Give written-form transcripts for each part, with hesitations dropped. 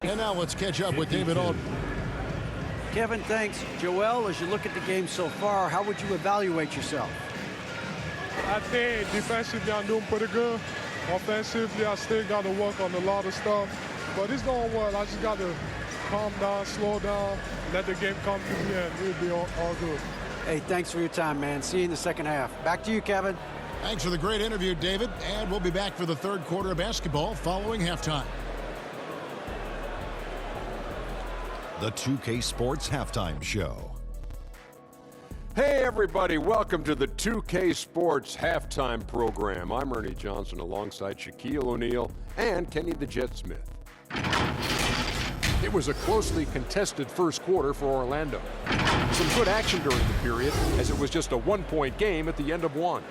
And now let's catch up with David Aldridge. Kevin, thanks. Joel, as you look at the game so far, how would you evaluate yourself? I think defensively I'm doing pretty good. Offensively, I still got to work on a lot of stuff. But it's going well. I just got to calm down, slow down, let the game come to me, and we'll be all good. Hey, thanks for your time, man. See you in the second half. Back to you, Kevin. Thanks for the great interview, David. And we'll be back for the third quarter of basketball following halftime. The 2K Sports Halftime Show. Hey everybody, welcome to the 2K Sports Halftime Program. I'm Ernie Johnson alongside Shaquille O'Neal and Kenny the Jet Smith. It was a closely contested first quarter for Orlando. Some good action during the period, as it was just a one-point game at the end of one.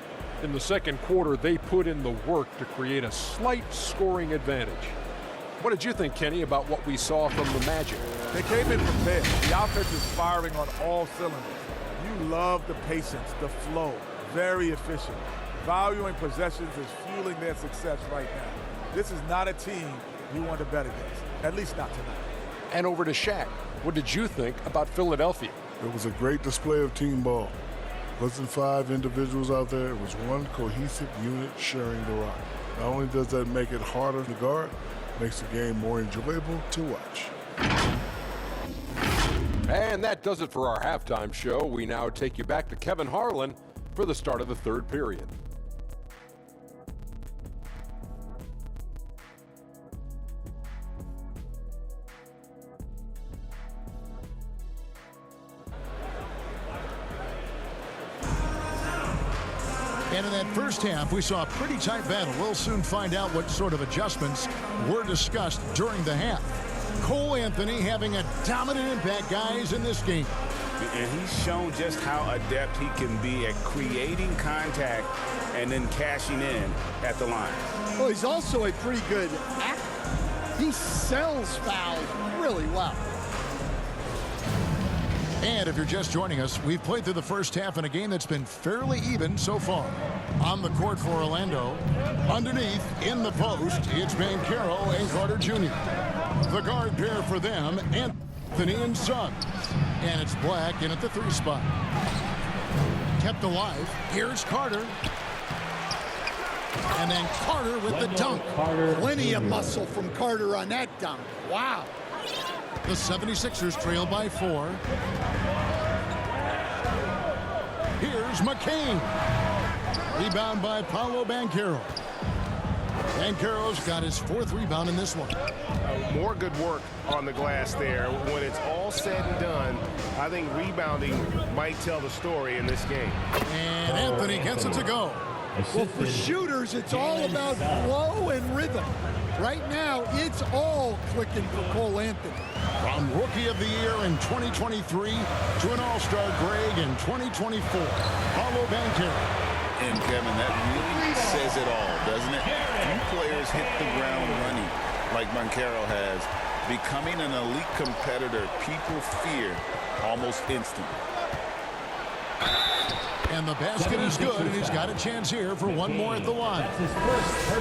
In the second quarter, they put in the work to create a slight scoring advantage. What did you think, Kenny, about what we saw from the Magic? They came in prepared. The offense is firing on all cylinders. You love the patience, the flow, very efficient. Valuing possessions is fueling their success right now. This is not a team you want to bet against, at least not tonight. And over to Shaq. What did you think about Philadelphia? It was a great display of team ball. It wasn't 5 individuals out there. It was one cohesive unit sharing the rock. Not only does that make it harder to guard, it makes the game more enjoyable to watch. And that does it for our halftime show. We now take you back to Kevin Harlan for the start of the third period. And in that first half, we saw a pretty tight battle. We'll soon find out what sort of adjustments were discussed during the half. Cole Anthony having a dominant impact, guys, in this game. And he's shown just how adept he can be at creating contact and then cashing in at the line. Well, he's also a pretty good actor. He sells fouls really well. And if you're just joining us, we've played through the first half in a game that's been fairly even so far. On the court for Orlando, underneath, in the post, it's Banchero and Carter Jr. The guard pair for them, Anthony and Suggs. And it's Black in at the 3 spot. Kept alive, here's Carter. And then Carter with the dunk. Plenty of muscle from Carter on that dunk. Wow. The 76ers trail by 4. Here's McCain. Rebound by Paolo Banchero. Banchero's got his 4th rebound in this one. More good work on the glass there. When it's all said and done, I think rebounding might tell the story in this game. And Anthony gets it to go. Well, for shooters, it's all about flow and rhythm. Right now, it's all clicking for Cole Anthony. From Rookie of the Year in 2023 to an All-Star Greg in 2024, Paolo Banchero. And Kevin, that really says it all, doesn't it? Few players hit the ground running like Banchero has. Becoming an elite competitor, people fear almost instantly. And the basket is good, and he's got a chance here for one more at the line.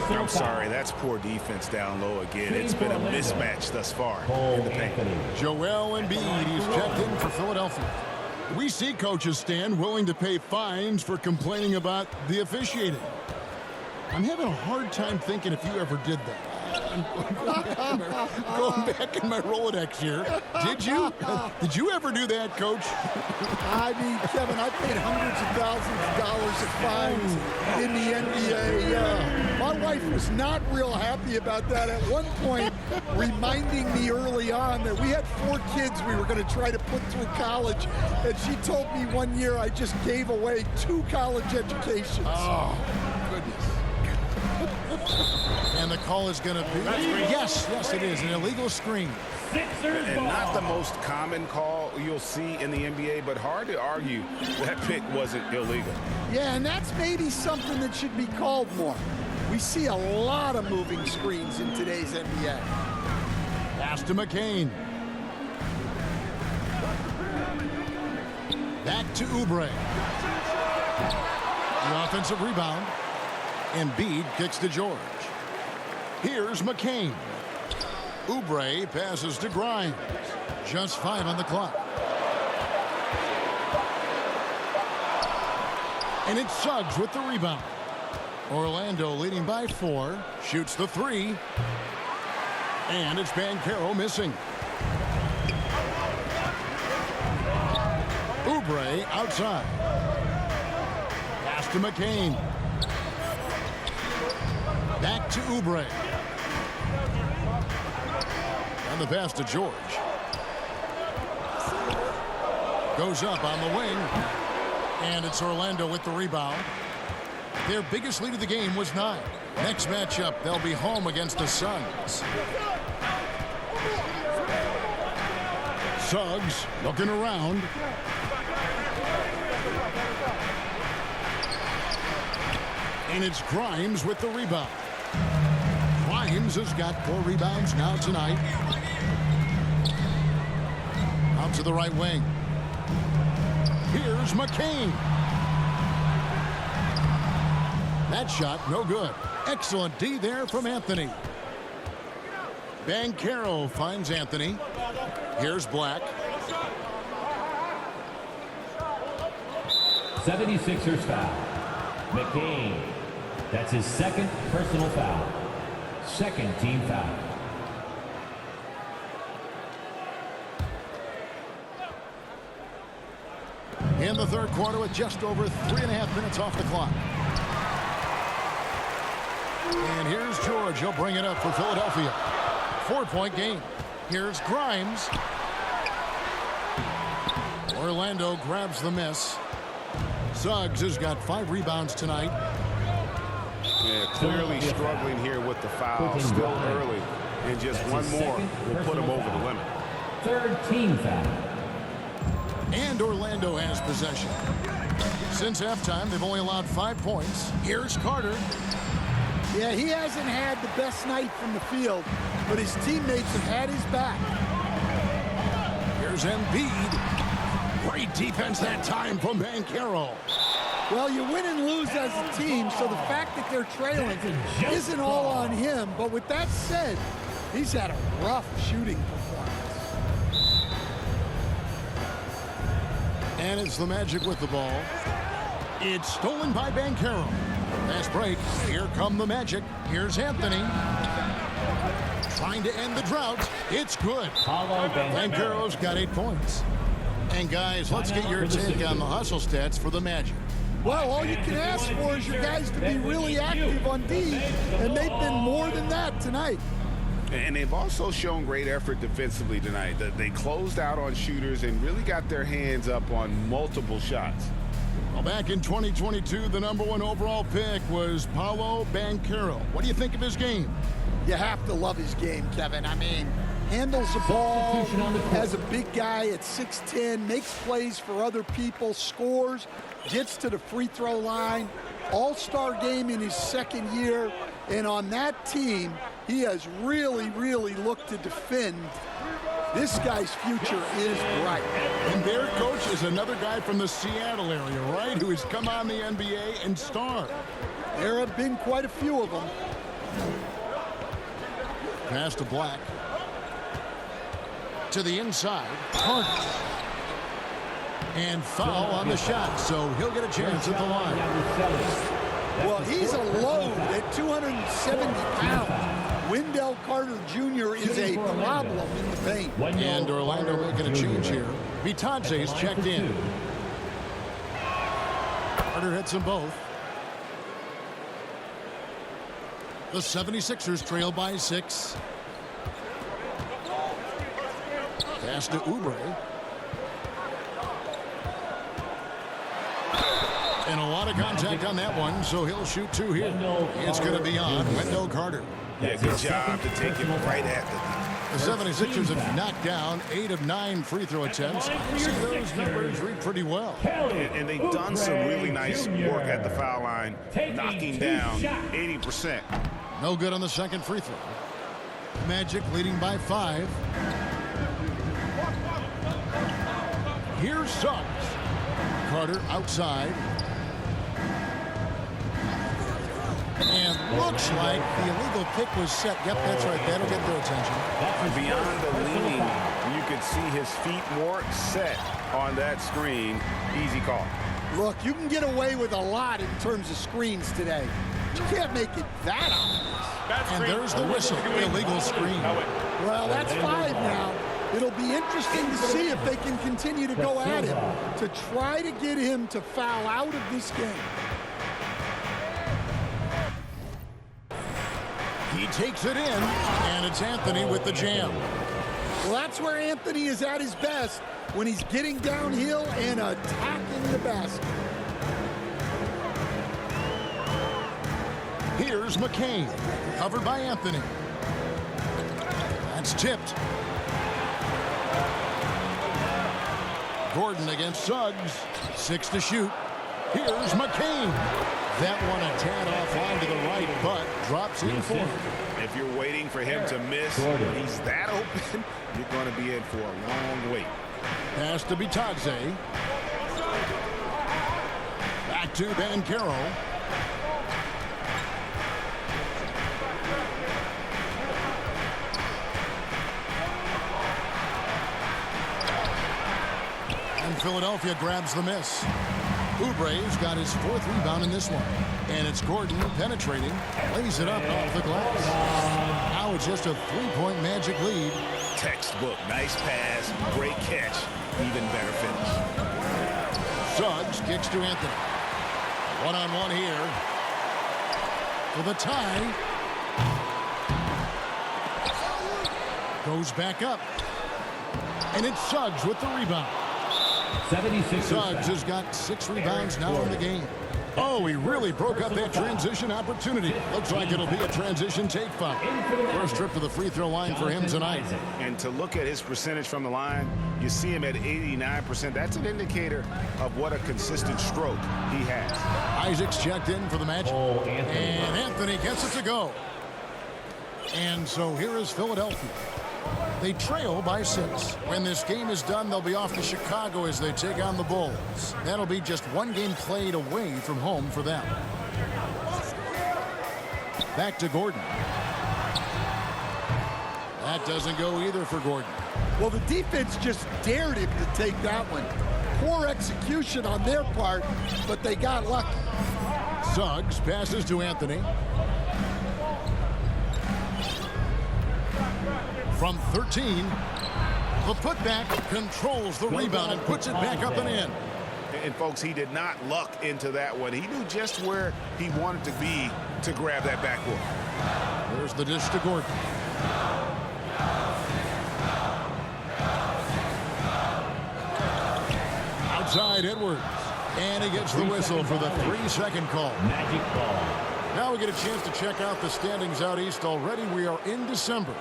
I'm sorry, that's poor defense down low again. It's been a mismatch thus far in the paint. Joel Embiid, he's checked in for Philadelphia. We see coaches stand willing to pay fines for complaining about the officiating. I'm having a hard time thinking if you ever did that. I'm going back in my Rolodex here. Did you? Did you ever do that, Coach? I mean, Kevin, I paid hundreds of thousands of dollars of fines in the NBA. My wife was not real happy about that at one point, reminding me early on that we had 4 kids we were going to try to put through college, and she told me one year I just gave away 2 college educations. Oh, goodness. And the call is going to be, yes, it is, an illegal screen. And not the most common call you'll see in the NBA, but hard to argue that pick wasn't illegal. Yeah, and that's maybe something that should be called more. We see a lot of moving screens in today's NBA. Pass to McCain. Back to Oubre. The offensive rebound. Embiid kicks to George. Here's McCain. Oubre passes to Grimes. Just 5 on the clock. And it's Suggs with the rebound. Orlando leading by 4. Shoots the 3. And it's Banchero missing. Oubre outside. Pass to McCain. Back to Oubre. And the pass to George. Goes up on the wing. And it's Orlando with the rebound. Their biggest lead of the game was 9. Next matchup, they'll be home against the Suns. Suggs looking around. And it's Grimes with the rebound. Grimes has got 4 rebounds now tonight. Out to the right wing. Here's McCain. That shot, no good. Excellent D there from Anthony. Banchero finds Anthony. Here's Black. 76ers foul. McCain. That's his 2nd personal foul. 2nd team foul. In the 3rd quarter with just over 3.5 minutes off the clock. And here's George. He'll bring it up for Philadelphia. 4-point game. Here's Grimes. Orlando grabs the miss. Suggs has got 5 rebounds tonight. Yeah, clearly struggling here with the foul. Still early. And just one more will put him over the limit. 3rd team foul. And Orlando has possession. Since halftime, they've only allowed 5 points. Here's Carter. Yeah, he hasn't had the best night from the field, but his teammates have had his back. Here's Embiid. Great defense that time from Banchero. Well, you win and lose as a team, so the fact that they're trailing isn't all on him. But with that said, he's had a rough shooting performance. And it's the Magic with the ball. It's stolen by Banchero. Fast break. Here come the Magic. Here's Anthony. Trying to end the drought. It's good. Banchero's got 8 points. And guys, let's get your take on the hustle stats for the Magic. Well, all you can ask for is your guys to be really active on D, and they've been more than that tonight. And they've also shown great effort defensively tonight. They closed out on shooters and really got their hands up on multiple shots. Well, back in 2022, the #1 overall pick was Paolo Banchero. What do you think of his game? You have to love his game, Kevin. I mean, handles the ball as a big guy at 6'10", makes plays for other people, scores, gets to the free throw line. All-star game in his 2nd year. And on that team, he has really, really looked to defend. This guy's future is bright. And their coach is another guy from the Seattle area, right? Who has come on the NBA and starred. There have been quite a few of them. Pass to Black. To the inside. Carter. And foul on the shot, so he'll get a chance at the line. Well, he's a load at 270 pounds. Wendell Carter Jr. is a problem in the paint. And Orlando making a change here. Bitadze's checked in. Carter hits them both. The 76ers trail by 6. Pass to Oubre. And a lot of contact on that one, so he'll shoot 2 here. It's going to be on Wendell Carter. Yeah, good job to take him right at the The 76ers have knocked down 8 of 9 free throw attempts. See, those numbers read pretty well. And they've done some really nice work at the foul line, knocking down 80%. No good on the 2nd free throw. Magic leading by 5. Here's Suggs. Carter outside. And looks like the illegal kick was set. Yep, that's right. That'll get their attention. Beyond the leaning, you could see his feet more set on that screen. Easy call. Look, you can get away with a lot in terms of screens today. You can't make it that obvious. And there's the whistle. Illegal screen. Well, that's 5 now. It'll be interesting to see if they can continue to go at him to try to get him to foul out of this game. He takes it in, and it's Anthony with the jam. Well, that's where Anthony is at his best, when he's getting downhill and attacking the basket. Here's McCain, covered by Anthony. That's tipped. Gordon against Suggs. 6 to shoot. Here's McCain. That one a tad offline to the right, but drops in for him. If you're waiting for him to miss, when he's that open, you're going to be in for a long wait. Pass to Bitadze. Back to Banchero. And Philadelphia grabs the miss. Oubre's got his 4th rebound in this one. And it's Gordon penetrating, lays it up off the glass. Now it's just a 3-point Magic lead. Textbook. Nice pass. Great catch. Even better finish. Suggs kicks to Anthony. One-on-one here. For the tie. Goes back up. And it's Suggs with the rebound. 76 Suggs has got 6 rebounds now in the game. Oh, he really broke up that transition opportunity. Looks like it'll be a transition take foul. First trip to the free throw line for him tonight. And to look at his percentage from the line, you see him at 89%. That's an indicator of what a consistent stroke he has. Isaac's checked in for the Magic. And Anthony gets it to go. And so here is Philadelphia. They trail by 6. When this game is done, they'll be off to Chicago as they take on the Bulls. That'll be just 1 game played away from home for them. Back to Gordon. That doesn't go either for Gordon. Well, the defense just dared him to take that one. Poor execution on their part, but they got lucky. Suggs passes to Anthony. From 13, the putback controls the rebound and puts it back up and in. And folks, he did not luck into that one. He knew just where he wanted to be to grab that backboard. There's the dish to Gordon. Outside Edwards. And he gets the whistle for the 3-second call. Magic ball. Now we get a chance to check out the standings out east already. We are in December.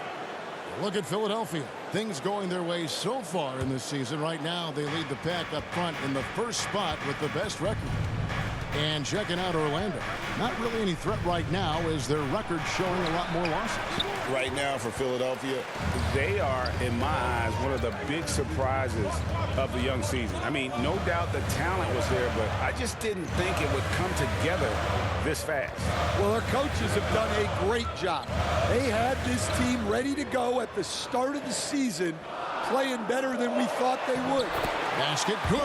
Look at Philadelphia. Things going their way so far in this season. Right now, they lead the pack up front in the first spot with the best record. And checking out Orlando. Not really any threat right now as their record showing a lot more losses. Right now for Philadelphia, They are, in my eyes, one of the big surprises of the young season. I mean, no doubt the talent was there, but I just didn't think it would come together this fast. Well, our coaches have done a great job. They had this team ready to go at the start of the season, playing better than we thought they would. Basket good.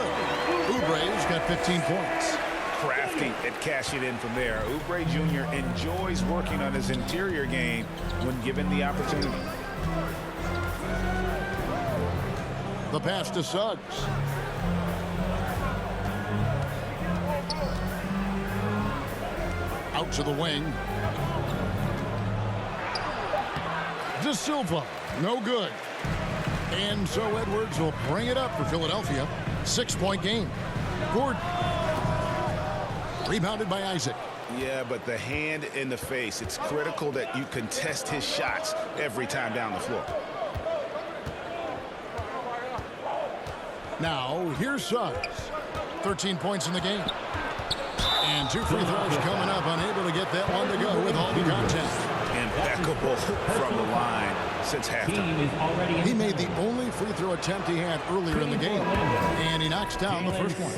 Oubre's got 15 points. Crafty at cashing in from there. Oubre Jr. enjoys working on his interior game when given the opportunity. The pass to Suggs. Out to the wing. De Silva, no good. And so Edwards will bring it up for Philadelphia. 6-point game. Gordon. Rebounded by Isaac. Yeah, but the hand in the face, it's critical that you contest his shots every time down the floor. Now, here's Suggs. 13 points in the game. And 2 free throws coming up, unable to get that one to go with all the contact. impeccable from the line. since Team halftime. is already in He made the only free throw attempt he had earlier in the game, and he knocks down the first one.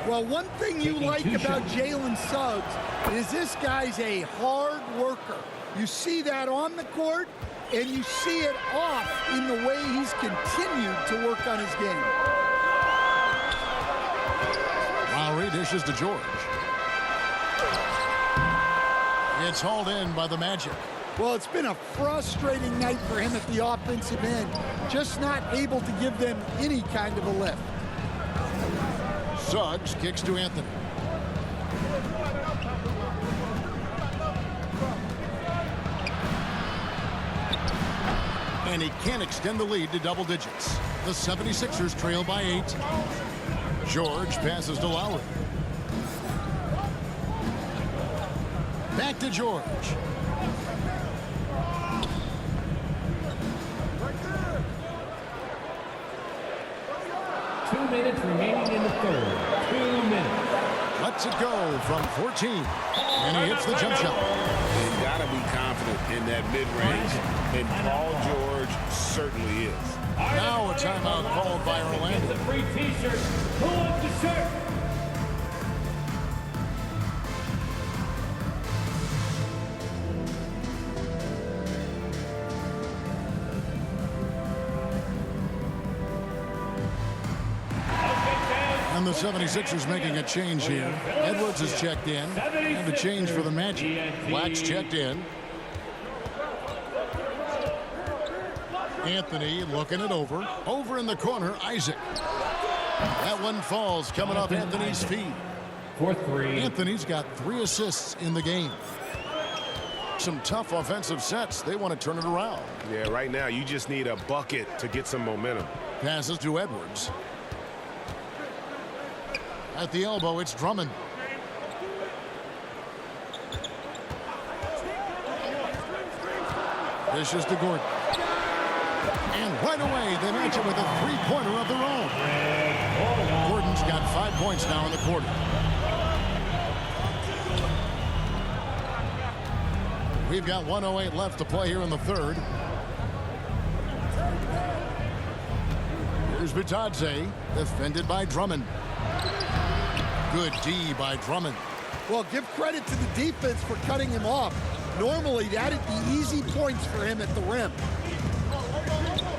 Well, one thing you like about Jalen Suggs is this guy's a hard worker. You see that on the court, and you see it off in the way he's continued to work on his game. Lowry dishes to George. It's hauled in by the Magic. Well, it's been a frustrating night for him at the offensive end, just not able to give them any kind of a lift. Suggs kicks to Anthony. And he can't extend the lead to double digits. The 76ers trail by 8. George passes to Lowry. Back to George. Two minutes remaining in the third. 2 minutes. Lets it go from 14. And he hits the jump shot. You got to be confident in that mid-range, and Paul George certainly is. Now a timeout called by Orlando. It's a free T-shirt. Who wants the shirt? And the 76ers making a change here. Edwards is checked in. And a change for the Magic. Black's checked in. Anthony looking it over. Over in the corner, Isaac. That one falls coming off Anthony's feet. For 3. Anthony's got 3 assists in the game. Some tough offensive sets. They want to turn it around. Yeah, right now you just need a bucket to get some momentum. Passes to Edwards. At the elbow, it's Drummond. Dishes to Gordon. And right away, they match it with a three-pointer of their own. Gordon's got 5 points now in the quarter. We've got 1:08 left to play here in the third. Here's Bitadze, defended by Drummond. Good D by Drummond. Well, give credit to the defense for cutting him off. Normally, that'd be easy points for him at the rim.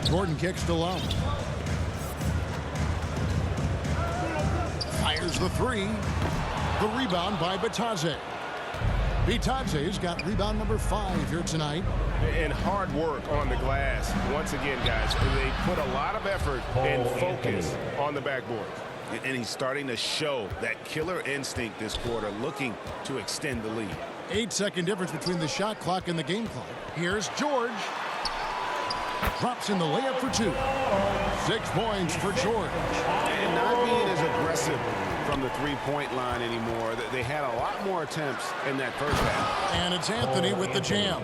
Gordon kicks to Love. Fires the three. The rebound by Bitadze. Bitadze's got rebound number 5 here tonight. And hard work on the glass. Once again, guys, they put a lot of effort and focus on the backboard. And he's starting to show that killer instinct this quarter, looking to extend the lead. 8-second difference between the shot clock and the game clock. Here's George. Drops in the layup for 2. 6 points for George. And not being as aggressive from the three-point line anymore. They had a lot more attempts in that first half. And it's Anthony with the jam.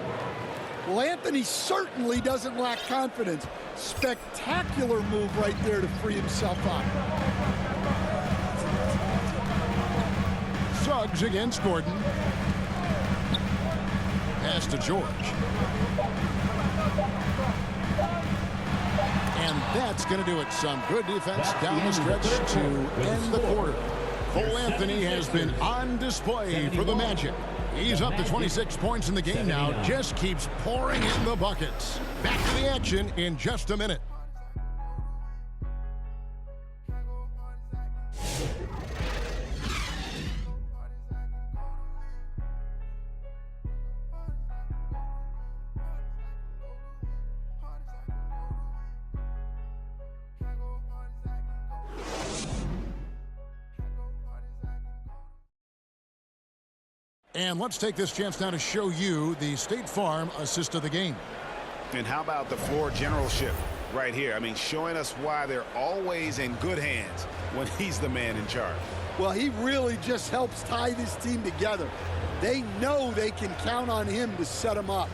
Well, Anthony certainly doesn't lack confidence. Spectacular move right there to free himself up. Suggs against Gordon. Pass to George. And that's going to do it. Some good defense down the stretch to end the quarter. Cole Anthony has been on display for the Magic. He's up to 26 points in the game now. Just keeps pouring in the buckets. Back to the action in just a minute. And let's take this chance now to show you the State Farm assist of the game. And how about the floor generalship right here? I mean, showing us why they're always in good hands when he's the man in charge. Well, he really just helps tie this team together. They know they can count on him to set them up.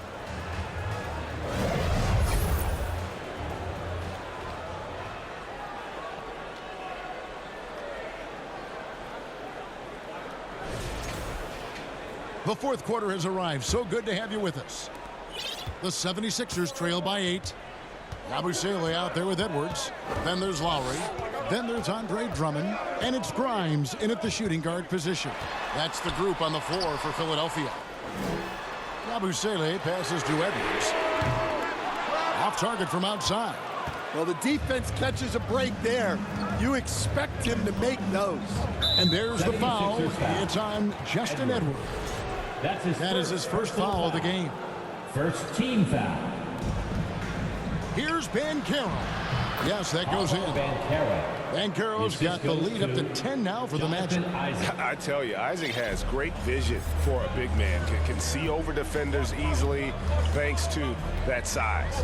The fourth quarter has arrived. So good to have you with us. The 76ers trail by 8. Yabusele out there with Edwards. Then there's Lowry. Then there's Andre Drummond. And it's Grimes in at the shooting guard position. That's the group on the floor for Philadelphia. Yabusele passes to Edwards. Off target from outside. Well, the defense catches a break there. You expect him to make those. And there's the foul. It's on Justin Edwards. That is his first foul of the game. First team foul. Here's Banchero. Yes, that goes in. Banchero's got the lead up to 10 now for the match. I tell you, Isaac has great vision for a big man. Can see over defenders easily thanks to that size.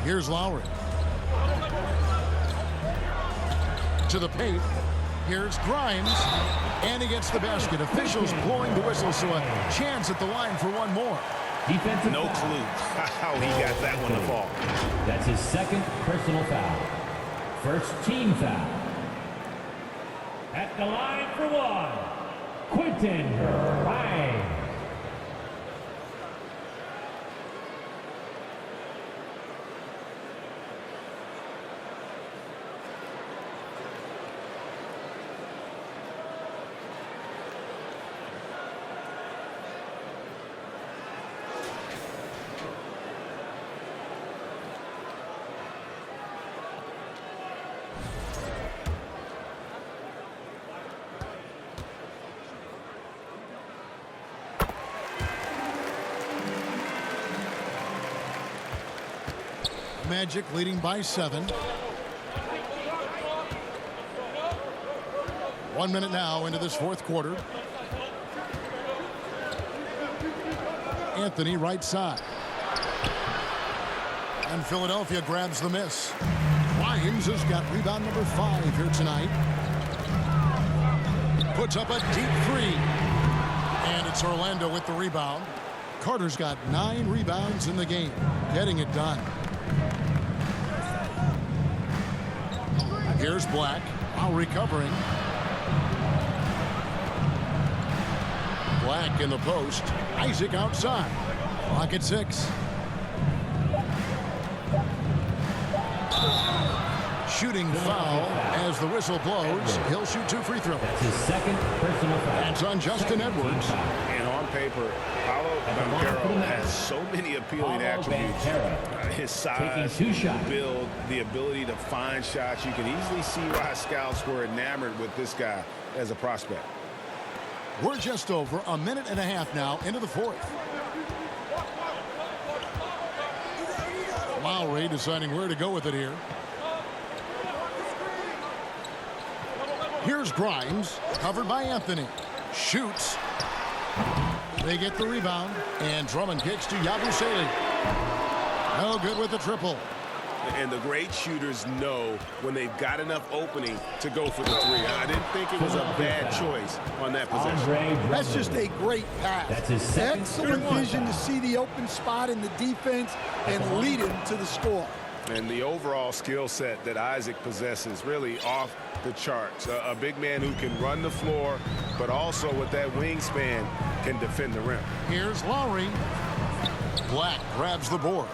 Here's Lowry. To the paint. Here's Grimes. And he gets the basket. Officials blowing the whistle, so a chance at the line for one more. Defensive no foul. clue how he got that one to fall. That's his second personal foul. First team foul. At the line for one, Quentin Grimes. Magic leading by 7. 1 minute now into this fourth quarter. Anthony right side. And Philadelphia grabs the miss. Grimes has got rebound number 5 here tonight. Puts up a deep 3. And it's Orlando with the rebound. Carter's got 9 rebounds in the game. Getting it done. Here's Black, while recovering. Black in the post. Isaac outside. Clock at 6. Shooting foul as the whistle blows. He'll shoot 2 free throws. That's his second personal foul. That's on Justin Edwards. And on paper, Paolo Banchero has so many appealing attributes. His size, build, the ability to find shots. You can easily see why scouts were enamored with this guy as a prospect. We're just over a minute and a half now into the fourth. Lowry deciding where to go with it here. Here's Grimes, covered by Anthony. Shoots. They get the rebound, and Drummond kicks to Yabusele. No good with the triple. And the great shooters know when they've got enough opening to go for the 3. I didn't think it was a bad choice on that possession. That's just a great pass. That's his second. Excellent vision to see the open spot in the defense and lead him to the score. And the overall skill set that Isaac possesses really off the charts. A big man who can run the floor, but also with that wingspan can defend the rim. Here's Lowry. Black grabs the board.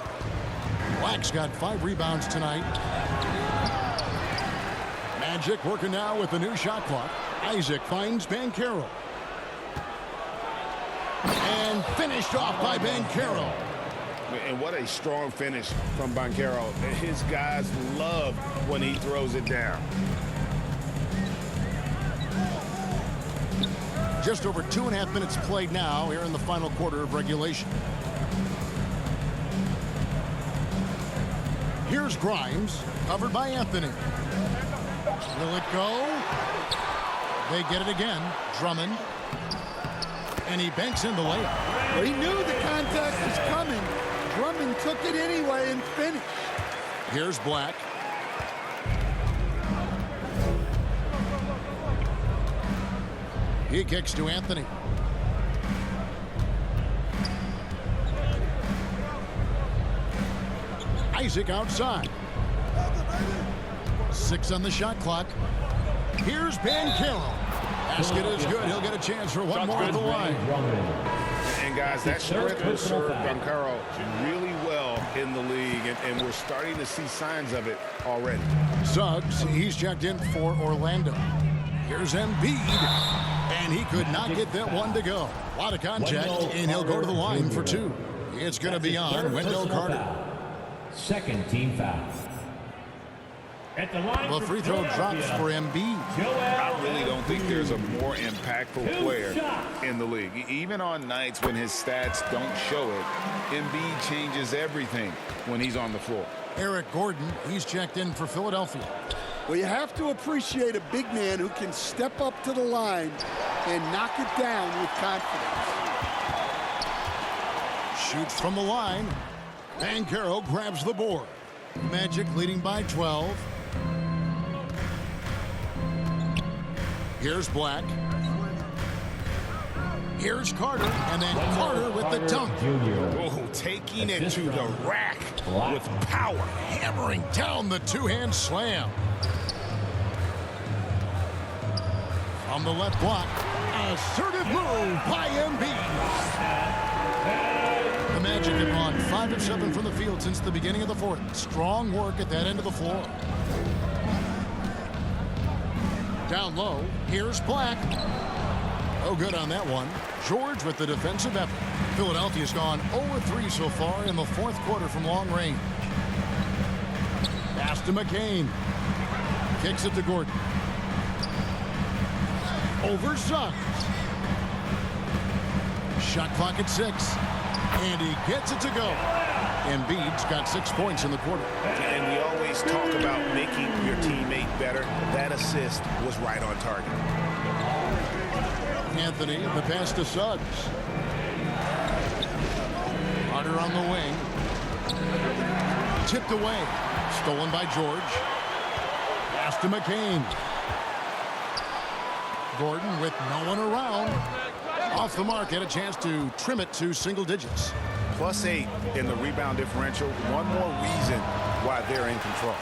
Black's got 5 rebounds tonight. Magic working now with the new shot clock. Isaac finds Banchero. And finished off by Banchero. And what a strong finish from Banchero. His guys love when he throws it down. Just over 2.5 minutes played now here in the final quarter of regulation. Here's Grimes, covered by Anthony. Will it go? They get it again. Drummond. And he banks in the layup. Well, he knew the contact was coming. Drummond took it anyway and finished. Here's Black. He kicks to Anthony. Isaac outside. 6 on the shot clock. Here's Banchero. Basket is good. He'll get a chance for one more at the line. And, guys, that sprint will serve Banchero really well in the league, and we're starting to see signs of it already. Suggs, he's checked in for Orlando. Here's Embiid, and he could not get that one to go. A lot of contact, and he'll go to the line for two. It's going to be on Wendell Carter. Second team foul. At the line, the free throw drops for Embiid. I really don't think there's a more impactful player in the league. Even on nights when his stats don't show it, Embiid changes everything when he's on the floor. Eric Gordon, he's checked in for Philadelphia. Well, you have to appreciate a big man who can step up to the line and knock it down with confidence. Shoots from the line. Banchero grabs the board. Magic leading by 12. Here's Black. Here's Carter, and then Carter with the dunk. Oh, taking it to the rack with power. Hammering down the two-hand slam. From the left block, assertive move by Embiid. The Magic have gone 5 of 7 from the field since the beginning of the fourth. Strong work at that end of the floor. Down low, here's Black. Oh, good on that one. George with the defensive effort. Philadelphia's gone 0-3 so far in the fourth quarter from long range. Pass to McCain. Kicks it to Gordon. Over Suggs. Shot clock at 6. And he gets it to go. Embiid's got 6 points in the quarter. And we always talk about making your teammate better. That assist was right on target. Anthony, the pass to Suggs. Carter on the wing. Tipped away. Stolen by George. Pass to McCain. Gordon with no one around. Off the mark, had a chance to trim it to single digits. +8 in the rebound differential. One more reason why they're in control.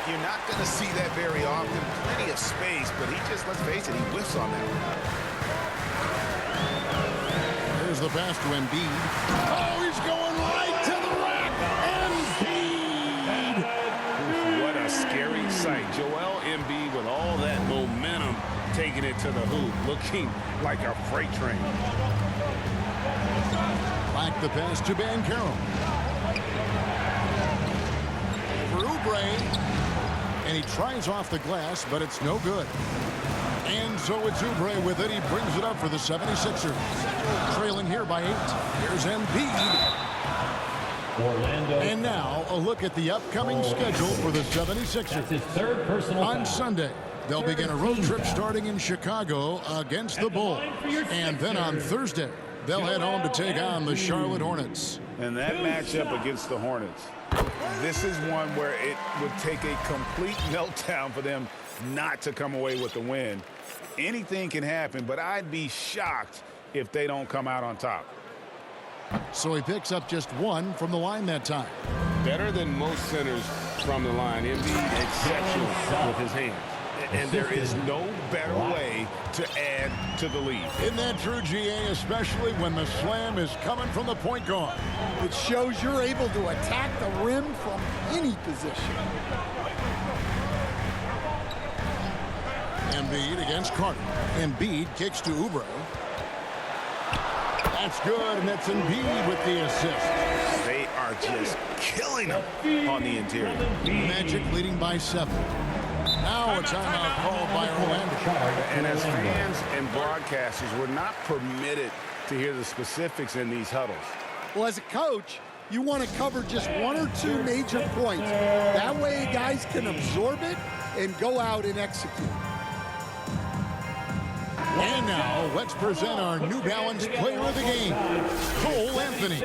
You're not going to see that very often. Plenty of space, but he just, let's face it, he whiffs on that. Here's the pass to Embiid. Oh, he's going right to the rack. Embiid! What a scary sight. Joel Embiid with all that momentum taking it to the hoop, looking like a freight train. Back the pass to Banchero. For Oubre. And he tries off the glass, but it's no good. And so it's Oubre with it. He brings it up for the 76ers. Trailing here by 8. Here's Embiid. Orlando. And now a look at the upcoming schedule for the 76ers. That's his third personal On foul. Sunday, they'll begin a road trip starting in Chicago against the Bulls. And then on Thursday, they'll head home to take on the Charlotte Hornets. And that matchup against the Hornets, this is one where it would take a complete meltdown for them not to come away with the win. Anything can happen, but I'd be shocked if they don't come out on top. So he picks up just 1 from the line that time. Better than most centers from the line. Embiid exceptional with his hands. And there is no better way to add to the lead. Isn't that true, GA, especially when the slam is coming from the point guard? It shows you're able to attack the rim from any position. Embiid against Carter. Embiid kicks to Oubre. That's good, and that's Embiid with the assist. They are just killing them on the interior. Magic leading by 7. Now a timeout called by Orlando. And as fans and broadcasters, we're not permitted to hear the specifics in these huddles. Well, as a coach, you want to cover just 1 or 2 major points. That way guys can absorb it and go out and execute. And now, let's present our New Balance player of the game, Cole Anthony.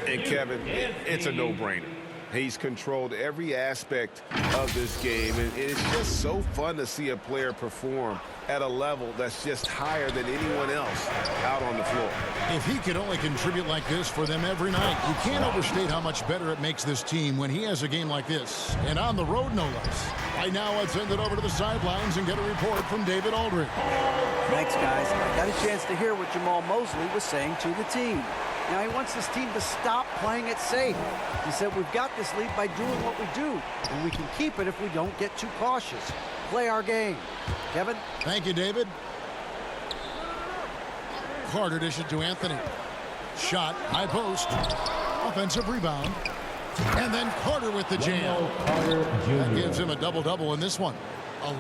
And Kevin, it's a no-brainer. He's controlled every aspect of this game, and it's just so fun to see a player perform at a level that's just higher than anyone else out on the floor. If he could only contribute like this for them every night, you can't overstate how much better it makes this team when he has a game like this, and on the road, no less. Right now, let's send it over to the sidelines and get a report from David Aldridge. Thanks, guys. I got a chance to hear what Jamal Mosley was saying to the team. Now he wants his team to stop playing it safe. He said, we've got this lead by doing what we do, and we can keep it if we don't get too cautious. Play our game. Kevin? Thank you, David. Carter dishes to Anthony. Shot, high post. Offensive rebound. And then Carter with the jam. That gives him a double-double in this one.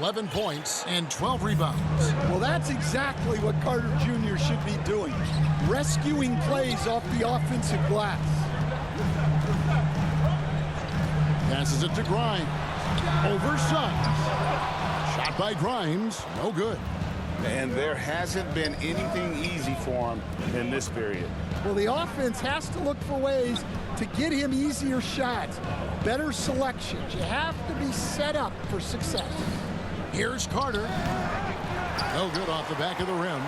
11 points and 12 rebounds. Well, that's exactly what Carter Jr. should be doing. Rescuing plays off the offensive glass. Passes it to Grimes. Over Suggs. Shot by Grimes. No good. And there hasn't been anything easy for him in this period. Well, the offense has to look for ways to get him easier shots, better selections. You have to be set up for success. Here's Carter. No good off the back of the rim.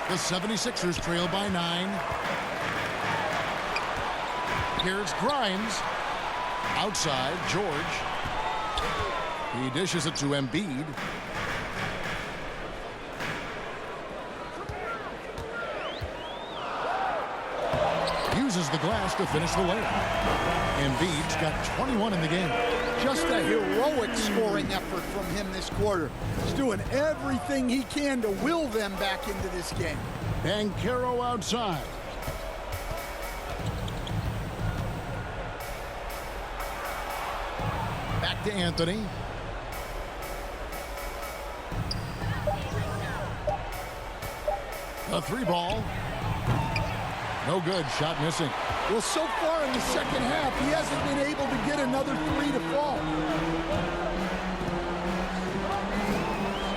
The 76ers trail by 9. Here's Grimes. Outside, George. He dishes it to Embiid. Uses the glass to finish the layup. Embiid's got 21 in the game. Just a heroic scoring effort from him this quarter. He's doing everything he can to will them back into this game. Banchero outside. Back to Anthony. A 3-ball. No good. Shot missing. Well, so far in the second half, he hasn't been able to get another 3 to fall.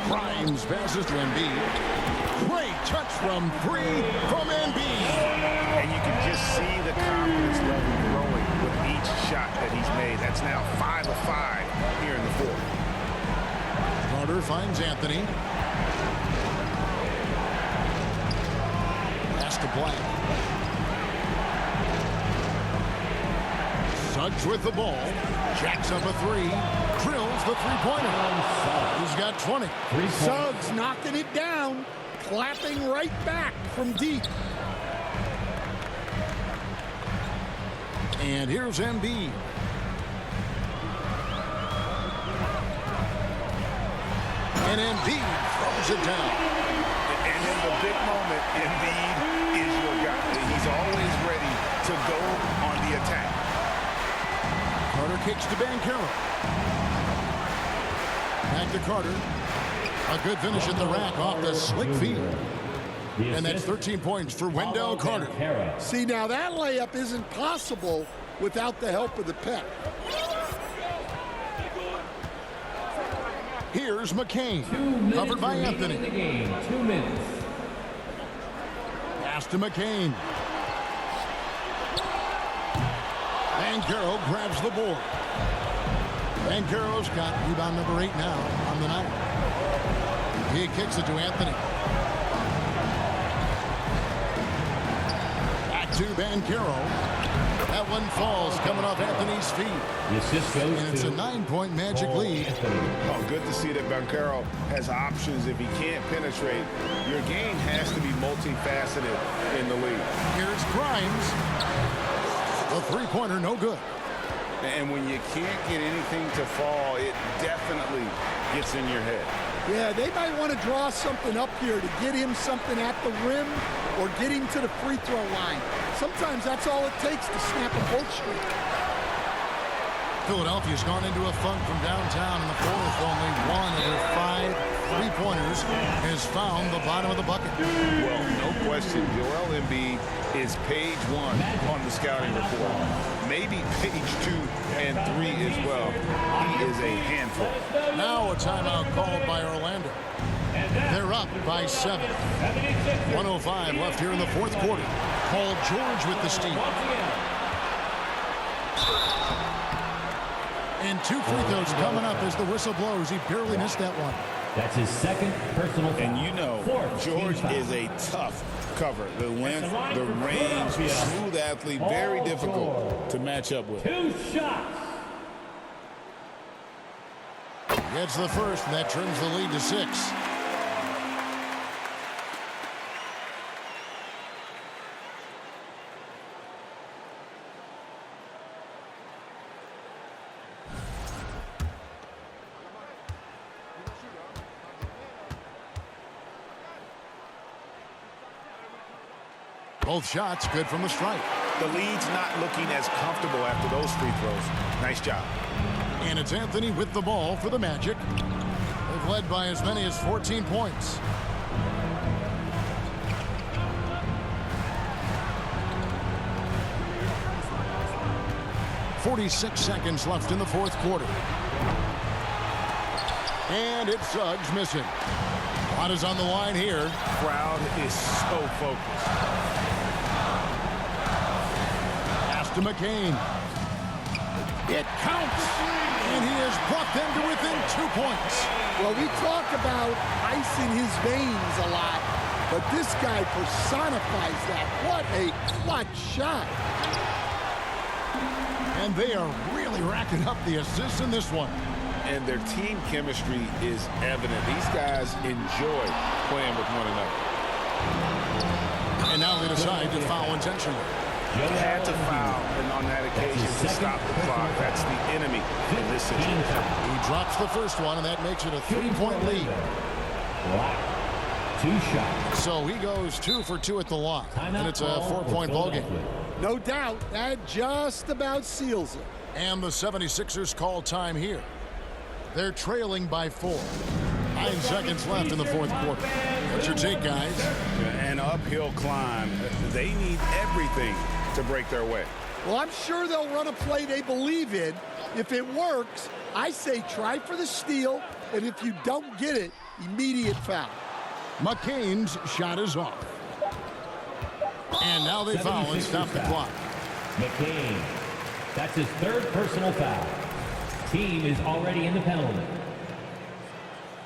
Grimes passes to Embiid. Great touch from 3 from Embiid. And you can just see the confidence level growing with each shot that he's made. That's now 5 of 5 here in the fourth. Carter finds Anthony. Pass to Black. Suggs with the ball. Jacks up a 3. Drills the three-pointer. He's got 20. Suggs knocking it down. Clapping right back from deep. And here's Embiid. And Embiid throws it down. And in the big moment, Embiid is your guy. He's always ready to go on the attack. Carter kicks to Banchero. Back to Carter. A good finish at the rack off the slick field. And that's 13 points for Wendell Carter. See, now that layup isn't possible without the help of the pep. Here's McCain. Covered by Anthony. 2 minutes. Pass to McCain. Banchero grabs the board. Banchero's got rebound number 8 now on the night. He kicks it to Anthony. Back to Banchero. That one falls coming off Anthony's feet. The assist goes and it's a 9-point Magic lead. Oh, good to see that Banchero has options if he can't penetrate. Your game has to be multifaceted in the league. Here's Grimes. The three-pointer, no good. And when you can't get anything to fall, it definitely gets in your head. Yeah, they might want to draw something up here to get him something at the rim or get him to the free throw line. Sometimes that's all it takes to snap a court streak. Philadelphia's gone into a funk from downtown in the fourth. Only 1 of their 5 three-pointers has found the bottom of the bucket. Well, no question, Joel Embiid is page 1 on the scouting report. Maybe page 2 and 3 as well. He is a handful. Now a timeout called by Orlando. They're up by 7. 1:05 left here in the fourth quarter. Paul George with the steal. And 2 free throws coming up as the whistle blows. He barely missed that one. That's his second personal foul. And you know, George is a tough cover. The length, the range, smooth athlete, very difficult to match up with. 2 shots. Gets the first, and that trims the lead to 6. Both shots good from the stripe. The lead's not looking as comfortable after those free throws. Nice job. And it's Anthony with the ball for the Magic. They've led by as many as 14 points. .46 seconds left in the fourth quarter. And it's Suggs missing. What is on the line here? Crowd is so focused. Pass to McCain. It counts. And he has brought them to within 2 points. Well, we talk about ice in his veins a lot, but this guy personifies that. What a clutch shot. And they are really racking up the assists in this one. And their team chemistry is evident. These guys enjoy playing with one another. And now they decide to foul intentionally. Had to foul, and on that occasion to stop the clock. That's the enemy in this situation. He drops the first one, and that makes it a 3-point lead. Two shots. So he goes 2 for 2 at the line, and it's a 4-point ball game. No doubt, that just about seals it. And the 76ers call time here. They're trailing by 4. 9 seconds left in the fourth quarter. What's your take, guys? An uphill climb. They need everything to break their way. Well, I'm sure they'll run a play they believe in. If it works, I say try for the steal, and if you don't get it, immediate foul. McCain's shot is off. And now they foul and stop the clock. McCain. That's his third personal foul. Team is already in the penalty.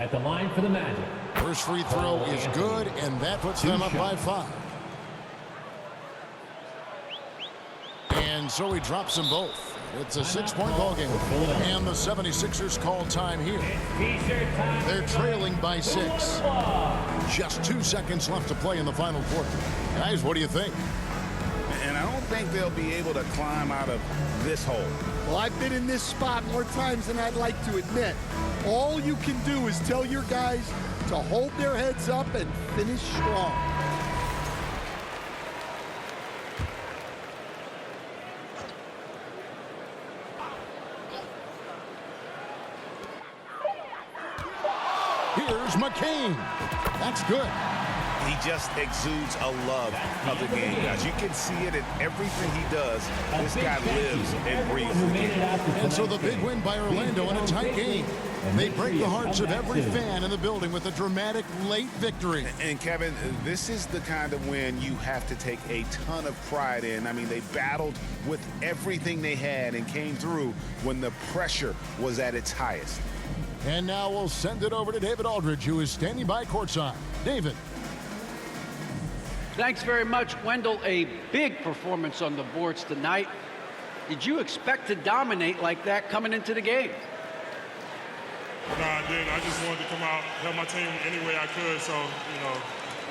At the line for the Magic. First free throw is good, and that puts them up by 5. And so he drops them both. It's a 6-point ball game. And the 76ers call time here. They're trailing by 6. Just 2 seconds left to play in the final quarter. Guys, what do you think? And I don't think they'll be able to climb out of this hole. Well, I've been in this spot more times than I'd like to admit. All you can do is tell your guys to hold their heads up and finish strong. Here's McCain. That's good. He just exudes a love of the game, guys. You can see it in everything he does. This guy lives and breathes the game. And so the big win by Orlando in a tight game. They break the hearts of every fan in the building with a dramatic late victory. And Kevin, this is the kind of win you have to take a ton of pride in. I mean, they battled with everything they had and came through when the pressure was at its highest. And now we'll send it over to David Aldridge, who is standing by courtside. David. Thanks very much, Wendell. A big performance on the boards tonight. Did you expect to dominate like that coming into the game? No, I didn't. I just wanted to come out, help my team any way I could. So,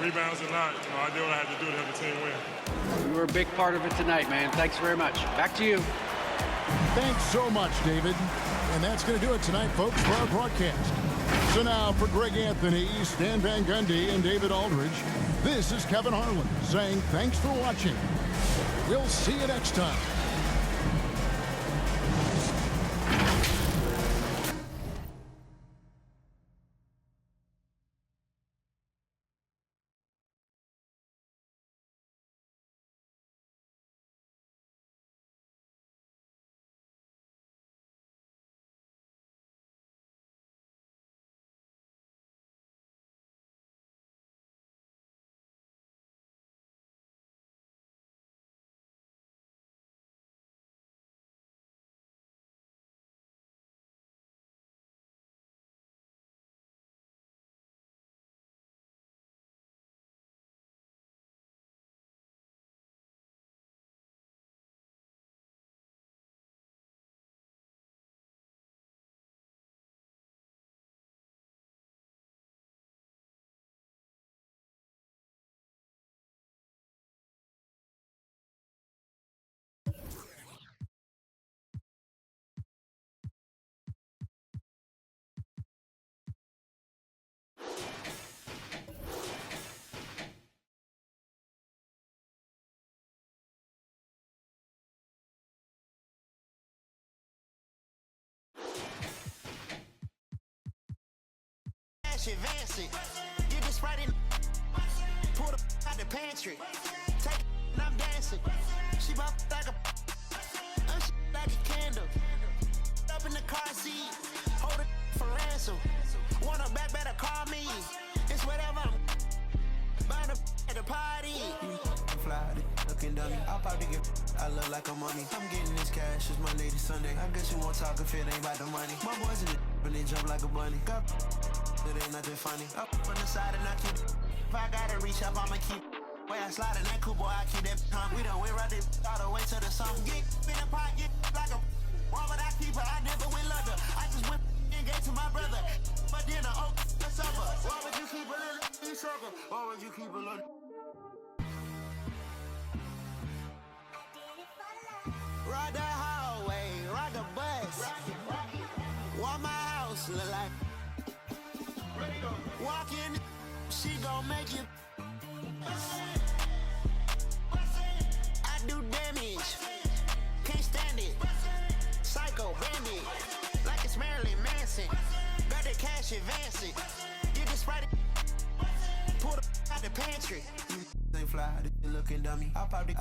rebounds or not, I did what I had to do to help the team win. You were a big part of it tonight, man. Thanks very much. Back to you. Thanks so much, David. And that's going to do it tonight, folks, for our broadcast. So now, for Greg Anthony, Stan Van Gundy, and David Aldridge, this is Kevin Harlan saying thanks for watching. We'll see you next time. cash advancing. Get the Sprite in, pull the out the pantry. Take it and I'm dancing. She bop like a, like a candle. Up in the car seat, hold it for ransom. Want her back, better call me. It's whatever I'm buying at the party. Fly, looking dummy. I'll probably get, I look like a mummy. I'm getting this cash, it's Monday to Sunday. I guess you won't talk if it ain't about the money. My boys in the when they jump like a bunny. Got it ain't nothing funny. Up on the side and I keep, if I gotta reach up, I'ma keep. Way I slide in that cool boy, I keep that pump. We done went right there all the way to the sun. Get in the pot, get like a why would I keep her? I never went love her. I just went and gave to my brother. But then the oak, the supper. Why would you keep a little sugar? Why would you keep a little? Ride the hallway, ride the bus. What my house look like? Walk in, she gon' make you. I do damage, can't stand it. Psycho bandit, like it's Marilyn Manson. Got the cash advancing. Get the Sprite, pull the out the pantry. You ain't fly, looking dummy. I probably.